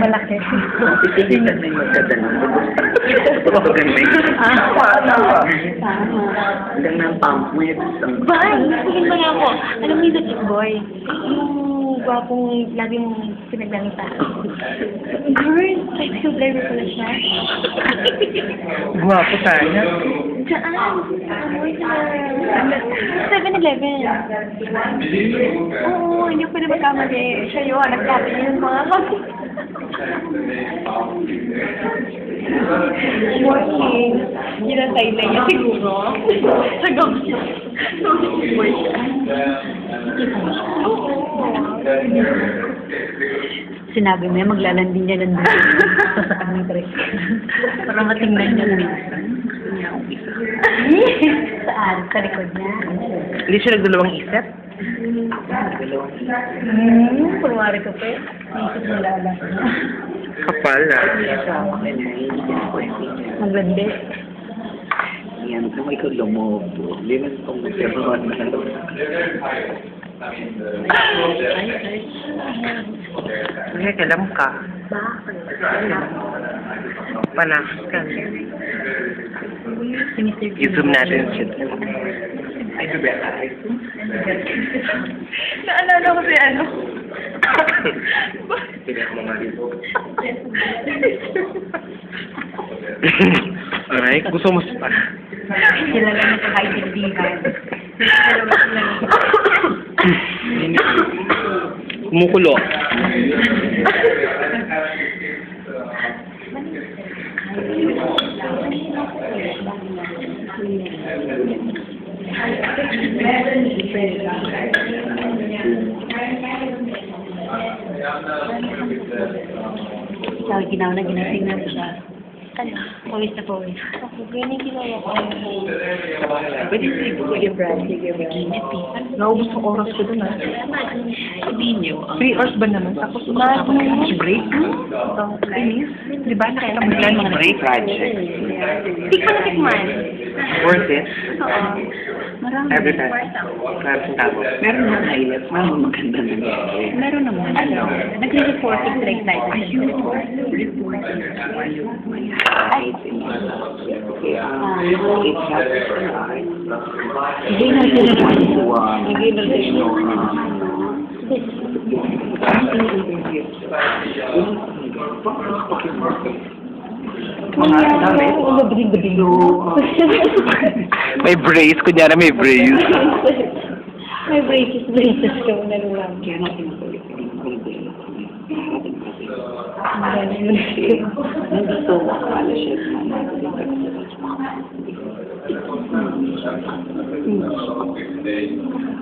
Malaki. Pipilitan na yung magkaganon. Maganda yun. Tama. Hanggang ng pump mo yun. Bay, nasakin ba nga ako? Alam mo yung Dutch boy? Yung gwapong laging pinaglalita. Girl, type yung driver pala siya. Guwapo sana. Saan? Ano? 7-Eleven. Oo, hindi ko pwede magkamali. Siya yun, nagsabi niya yung mga morning. Yun ang title niya siguro. Sa gabi. Boy siya. Sinabi mo yan, maglalandin niya lang dito. Sasakang ng trek. Para matingnan niya minsan. Saan? Sa likod niya. Hindi siya nagdalawang isip? Kunwari ko pa eh. Naisip mo lala. Kapal na. Maglandi. Yan, kung ikaw lumobo. Hindi man kung magkaroon na lang. Ay, kalam ka. Panak ka. I-zoom natin siya. Naalala ko si ano. Hindi ako mamahal. Alright, gusto mo pa. Sila lang nagkakaitindihan. Kumukulo. Sabi, ginawa na ginasing na siya. Ano? Pawis na pawis. Ako, ganyan ginawa ko. Pwede siguro yung brand. Sige, Naubos ang oras ko dun ah. sabihin niyo, 3 hours ba naman? Tapos tapos lunch break? Inis? Di ba nakikabaglan mga break? project. Hindi ko natikman. Worth it? Oo. Marami. Every time. Marami centavo. Meron na highlight, ma'am, maganda nangyari. Meron naman. Ano? Nagre-reporting straight tayo. Hindi na sila Hindi na sila May brace, kunyara may brace. May braces ka mo nalulang. Kaya natin ang balik ng nandito, akala siya na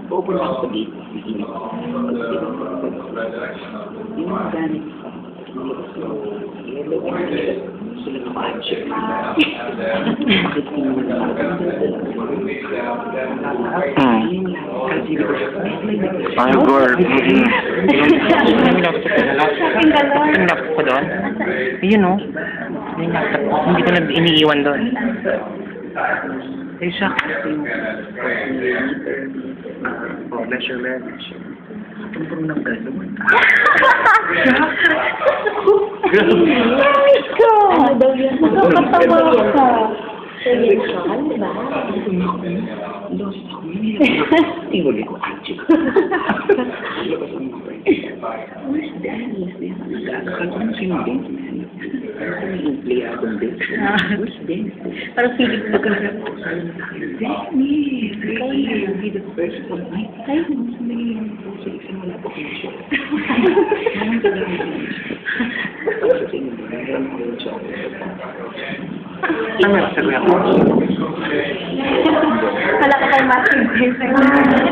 pupunta ako dito. Yung mga ganit sila na project. Bakit hindi naman Ay, girl. Yung laptop ko. Yung laptop ko doon. Yun o. Yung laptop ko. Hindi ko na iniiwan doon. Ay, siya. Measurement. Tumpong ng gano'n. Ano daw yan? Nakakatawa ka. Seryosan, di ba? Tingoli ko, Angie. Where's Dennis? Ano sino Dennis? Ano yung empleyadong Dennis? Where's Dennis? Parang pilit na ka na. Dennis! You'll be the first one. Ay, wala po kayo siya. Ang nasa ko. Wala ka tayong massive